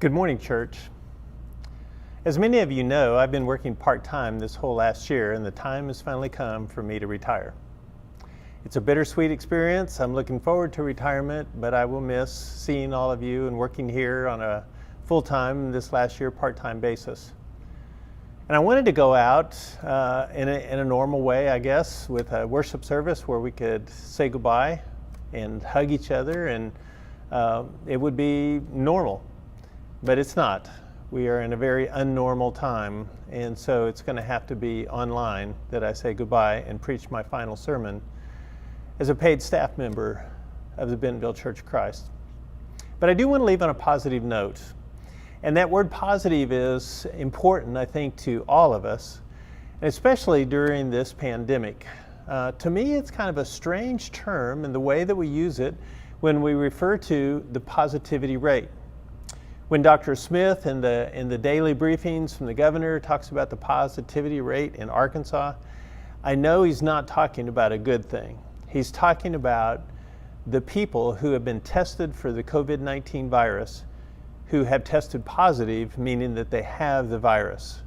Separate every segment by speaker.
Speaker 1: Good morning, church. As many of you know, I've been working part-time this whole last year, and the time has finally come for me to retire. It's a bittersweet experience. I'm looking forward to retirement, but I will miss seeing all of you and working here on a full-time, this last year, part-time basis. And I wanted to go out in a normal way, I guess, with a worship service where we could say goodbye and hug each other, and it would be normal. But it's not. We are in a very unnormal time, and so it's going to have to be online that I say goodbye and preach my final sermon as a paid staff member of the Bentonville Church of Christ. But I do want to leave on a positive note, and that word positive is important, I think, to all of us, and especially during this pandemic. To me, it's kind of a strange term in the way that we use it when we refer to the positivity rate. When Dr. Smith in the daily briefings from the governor talks about the positivity rate in Arkansas, I know he's not talking about a good thing. He's talking about the people who have been tested for the COVID-19 virus, who have tested positive, meaning that they have the virus.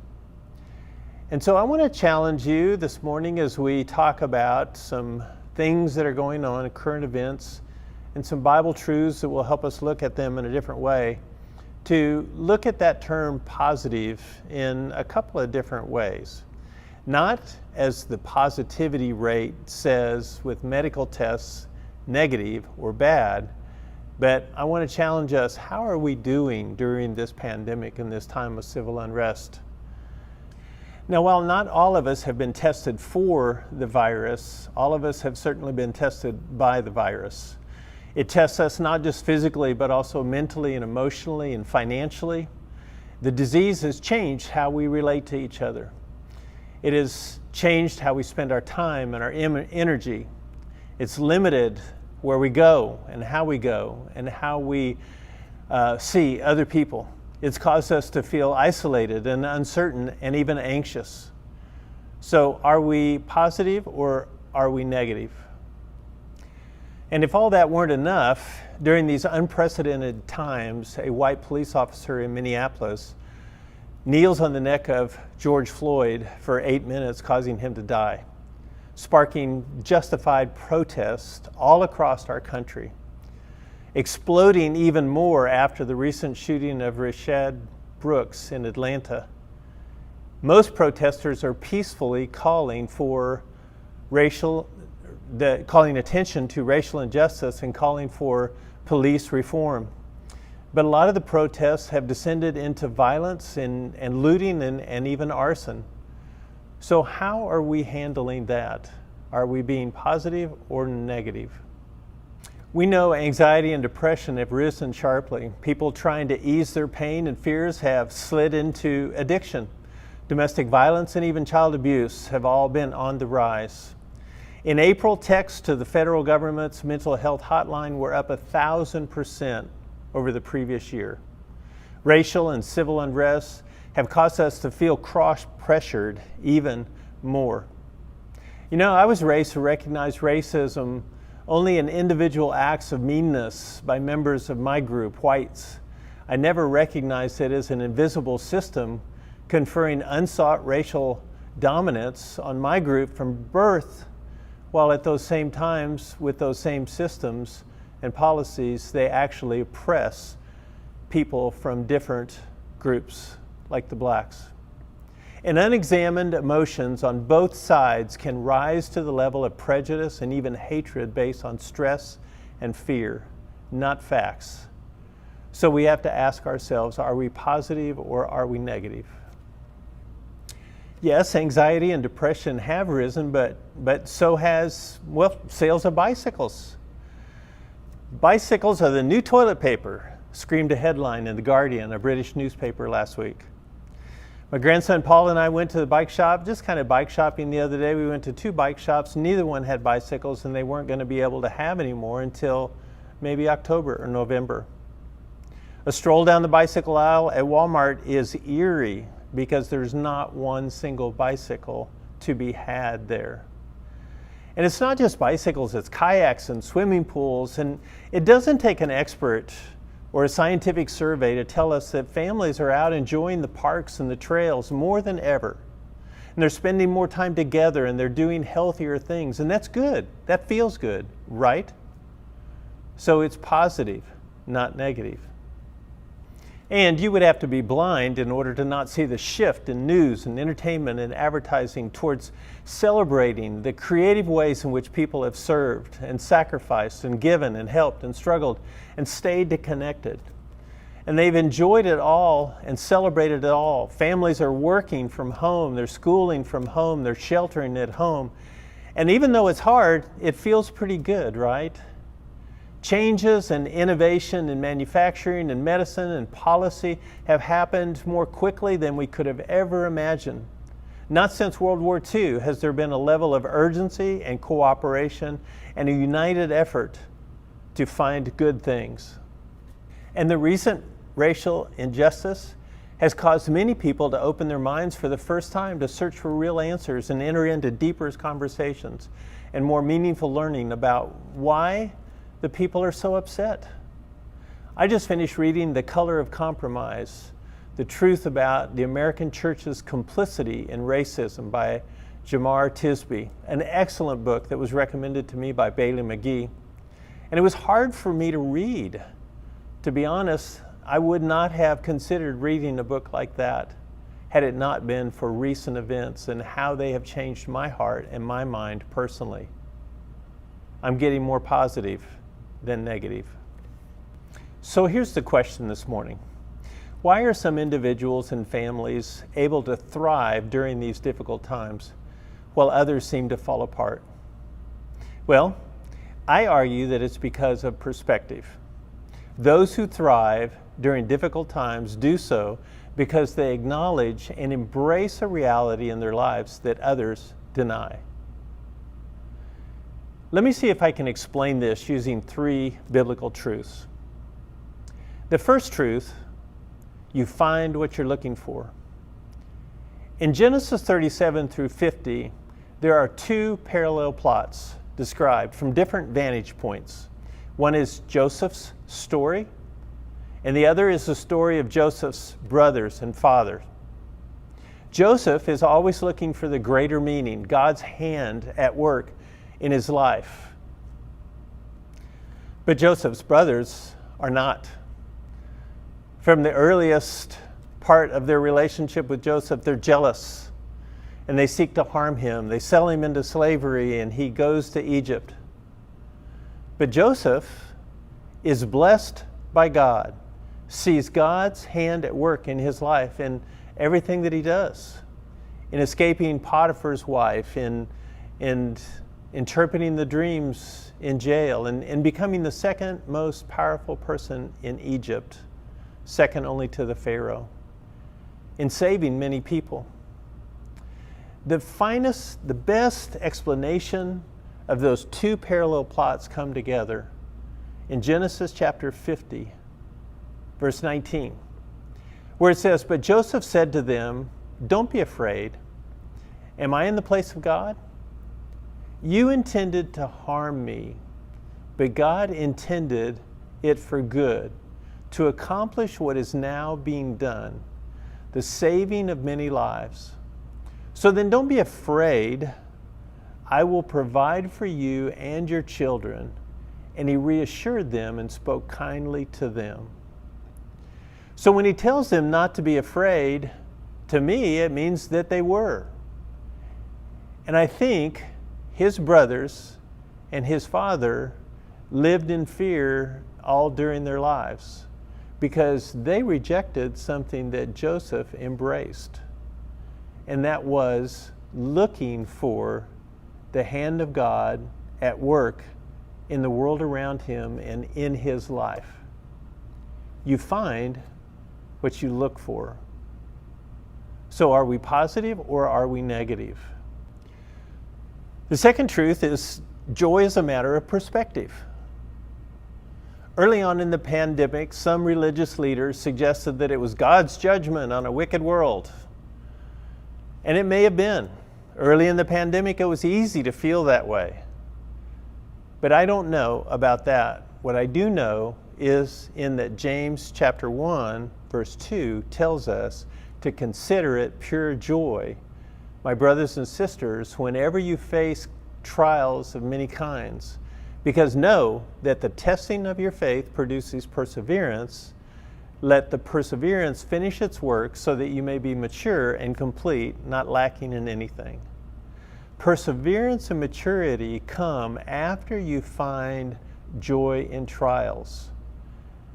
Speaker 1: And so I want to challenge you this morning as we talk about some things that are going on, current events, and some Bible truths that will help us look at them in a different way, to look at that term positive in a couple of different ways. Not as the positivity rate says with medical tests, negative or bad, but I want to challenge us, how are we doing during this pandemic and this time of civil unrest? Now, while not all of us have been tested for the virus, all of us have certainly been tested by the virus. It tests us not just physically, but also mentally and emotionally and financially. The disease has changed how we relate to each other. It has changed how we spend our time and our energy. It's limited where we go and how we see other people. It's caused us to feel isolated and uncertain and even anxious. So are we positive or are we negative? And if all that weren't enough, during these unprecedented times, a white police officer in Minneapolis kneels on the neck of George Floyd for 8 minutes, causing him to die, sparking justified protest all across our country, exploding even more after the recent shooting of Rayshard Brooks in Atlanta. Most protesters are peacefully calling attention to racial injustice and calling for police reform. But a lot of the protests have descended into violence and looting and even arson. So how are we handling that? Are we being positive or negative? We know anxiety and depression have risen sharply. People trying to ease their pain and fears have slid into addiction. Domestic violence and even child abuse have all been on the rise. In April, texts to the federal government's mental health hotline were up 1,000% over the previous year. Racial and civil unrest have caused us to feel cross-pressured even more. You know, I was raised to recognize racism only in individual acts of meanness by members of my group, whites. I never recognized it as an invisible system conferring unsought racial dominance on my group from birth, while at those same times, with those same systems and policies, they actually oppress people from different groups, like the blacks. And unexamined emotions on both sides can rise to the level of prejudice and even hatred based on stress and fear, not facts. So we have to ask ourselves, are we positive or are we negative? Yes, anxiety and depression have risen, but so has, sales of bicycles. Bicycles are the new toilet paper, screamed a headline in The Guardian, a British newspaper, last week. My grandson Paul and I went to the bike shop, just kind of bike shopping the other day. We went to 2 bike shops. Neither one had bicycles, and they weren't going to be able to have any more until maybe October or November. A stroll down the bicycle aisle at Walmart is eerie because there's not one single bicycle to be had there. And it's not just bicycles, it's kayaks and swimming pools, and it doesn't take an expert or a scientific survey to tell us that families are out enjoying the parks and the trails more than ever. And they're spending more time together and they're doing healthier things. And that's good. That feels good, right? So it's positive, not negative. And you would have to be blind in order to not see the shift in news and entertainment and advertising towards celebrating the creative ways in which people have served and sacrificed and given and helped and struggled and stayed connected. And they've enjoyed it all and celebrated it all. Families are working from home, they're schooling from home, they're sheltering at home. And even though it's hard, it feels pretty good, right? Changes and innovation in manufacturing and medicine and policy have happened more quickly than we could have ever imagined. Not since World War II has there been a level of urgency and cooperation and a united effort to find good things. And the recent racial injustice has caused many people to open their minds for the first time to search for real answers and enter into deeper conversations and more meaningful learning about why the people are so upset. I just finished reading The Color of Compromise, the truth about the American church's complicity in racism by Jemar Tisby, an excellent book that was recommended to me by Bailey McGee. And it was hard for me to read. To be honest, I would not have considered reading a book like that had it not been for recent events and how they have changed my heart and my mind personally. I'm getting more positive than negative. So here's the question this morning. Why are some individuals and families able to thrive during these difficult times while others seem to fall apart? Well, I argue that it's because of perspective. Those who thrive during difficult times do so because they acknowledge and embrace a reality in their lives that others deny. Let me see if I can explain this using 3 biblical truths. The first truth, you find what you're looking for. In Genesis 37 through 50, there are 2 parallel plots described from different vantage points. One is Joseph's story, and the other is the story of Joseph's brothers and father. Joseph is always looking for the greater meaning, God's hand at work in his life. But Joseph's brothers are not. From the earliest part of their relationship with Joseph, they're jealous and they seek to harm him. They sell him into slavery and he goes to Egypt. But Joseph is blessed by God, sees God's hand at work in his life in everything that he does, in escaping Potiphar's wife, in interpreting the dreams in jail, and becoming the second most powerful person in Egypt, second only to the Pharaoh, in saving many people. The best explanation of those 2 parallel plots come together in Genesis chapter 50, verse 19, where it says, "But Joseph said to them, 'Don't be afraid. Am I in the place of God? You intended to harm me, but God intended it for good, to accomplish what is now being done, the saving of many lives. So then don't be afraid. I will provide for you and your children.' And he reassured them and spoke kindly to them." So when he tells them not to be afraid, to me it means that they were. And I think his brothers and his father lived in fear all during their lives because they rejected something that Joseph embraced. And that was looking for the hand of God at work in the world around him and in his life. You find what you look for. So are we positive or are we negative? The second truth is joy is a matter of perspective. Early on in the pandemic, some religious leaders suggested that it was God's judgment on a wicked world. And it may have been. Early in the pandemic, it was easy to feel that way. But I don't know about that. what I do know is in that James chapter 1, verse 2 tells us to consider it pure joy, my brothers and sisters, whenever you face trials of many kinds, because know that the testing of your faith produces perseverance. Let the perseverance finish its work so that you may be mature and complete, not lacking in anything. Perseverance and maturity come after you find joy in trials.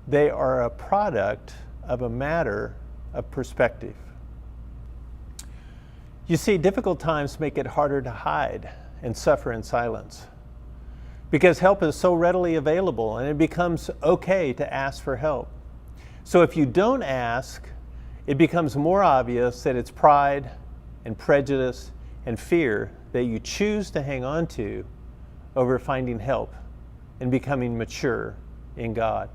Speaker 1: They are a product of a matter of perspective. You see, difficult times make it harder to hide and suffer in silence because help is so readily available and it becomes okay to ask for help. So if you don't ask, it becomes more obvious that it's pride and prejudice and fear that you choose to hang on to over finding help and becoming mature in God.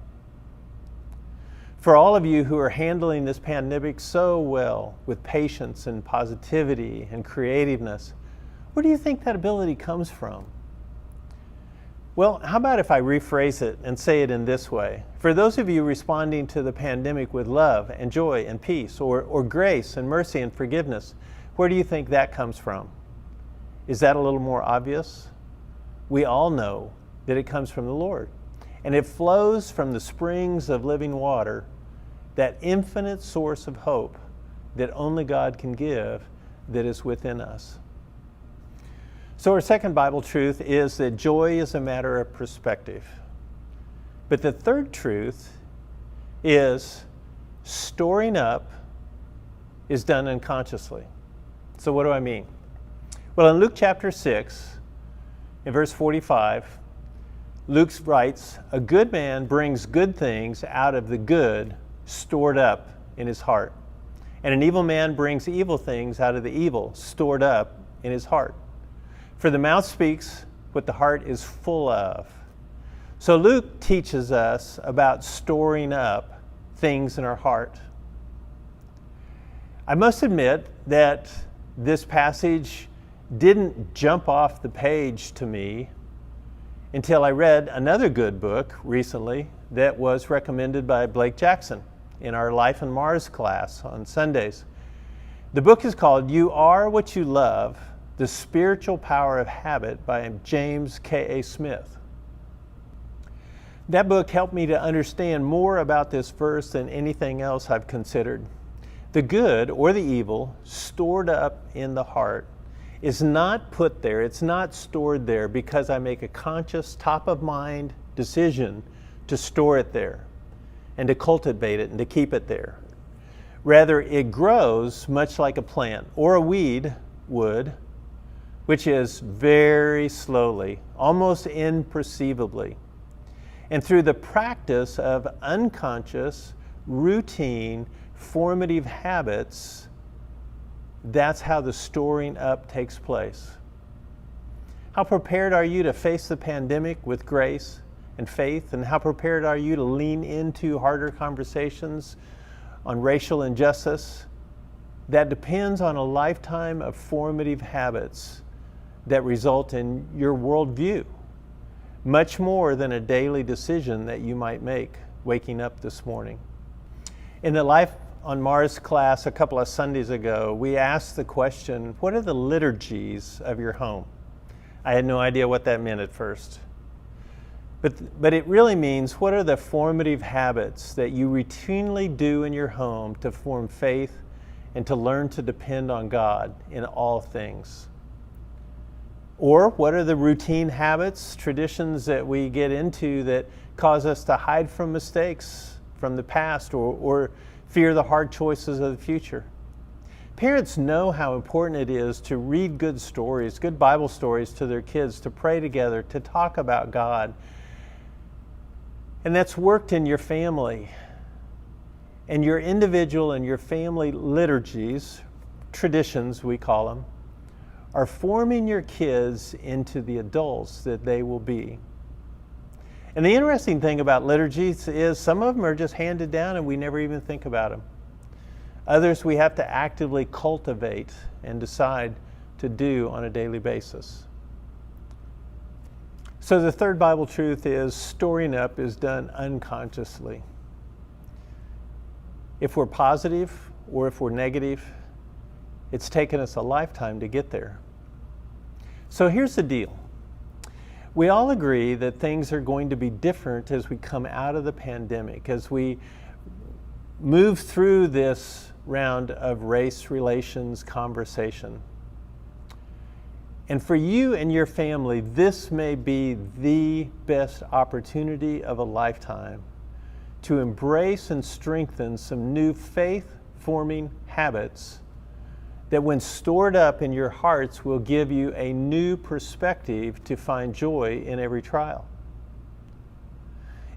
Speaker 1: For all of you who are handling this pandemic so well with patience and positivity and creativeness, where do you think that ability comes from? Well, how about if I rephrase it and say it in this way? For those of you responding to the pandemic with love and joy and peace, or grace and mercy and forgiveness, where do you think that comes from? Is that a little more obvious? We all know that it comes from the Lord, and it flows from the springs of living water, that infinite source of hope that only God can give, that is within us. So our second Bible truth is that joy is a matter of perspective. But the third truth is storing up is done unconsciously. So what do I mean? Well, in Luke chapter 6, in verse 45, Luke writes, "A good man brings good things out of the good stored up in his heart. And an evil man brings evil things out of the evil stored up in his heart. For the mouth speaks what the heart is full of." So Luke teaches us about storing up things in our heart. I must admit that this passage didn't jump off the page to me until I read another good book recently that was recommended by Blake Jackson in our Life on Mars class on Sundays. The book is called You Are What You Love, The Spiritual Power of Habit by James K.A. Smith. That book helped me to understand more about this verse than anything else I've considered. The good or the evil stored up in the heart is not put there, it's not stored there because I make a conscious, top-of-mind decision to store it there and to cultivate it and to keep it there. Rather, it grows much like a plant or a weed would, which is very slowly, almost imperceivably. And through the practice of unconscious, routine, formative habits, that's how the storing up takes place. How prepared are you to face the pandemic with grace and faith? And how prepared are you to lean into harder conversations on racial injustice? That depends on a lifetime of formative habits that result in your worldview, much more than a daily decision that you might make waking up this morning. In the Life on Mars class a couple of Sundays ago, we asked the question, what are the liturgies of your home? I had no idea what that meant at first. But it really means, what are the formative habits that you routinely do in your home to form faith and to learn to depend on God in all things? Or what are the routine habits, traditions that we get into that cause us to hide from mistakes from the past or fear the hard choices of the future? Parents know how important it is to read good stories, good Bible stories to their kids, to pray together, to talk about God. And that's worked in your family. And your individual and your family liturgies, traditions we call them, are forming your kids into the adults that they will be. And the interesting thing about liturgies is some of them are just handed down and we never even think about them. Others we have to actively cultivate and decide to do on a daily basis. So the third Bible truth is storing up is done unconsciously. If we're positive or if we're negative, it's taken us a lifetime to get there. So here's the deal. We all agree that things are going to be different as we come out of the pandemic, as we move through this round of race relations conversation. And for you and your family, this may be the best opportunity of a lifetime to embrace and strengthen some new faith-forming habits that, when stored up in your hearts, will give you a new perspective to find joy in every trial.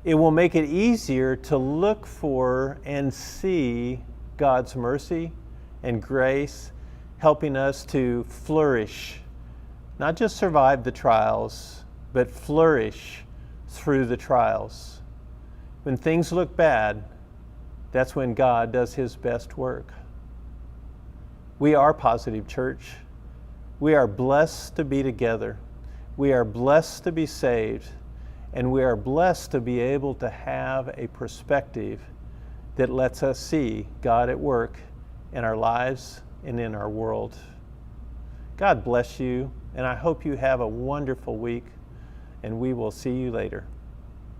Speaker 1: It will make it easier to look for and see God's mercy and grace, helping us to flourish, not just survive the trials, but flourish through the trials. When things look bad, that's when God does His best work. We are Positive Church. We are blessed to be together. We are blessed to be saved. And we are blessed to be able to have a perspective that lets us see God at work in our lives and in our world. God bless you, and I hope you have a wonderful week, and we will see you later.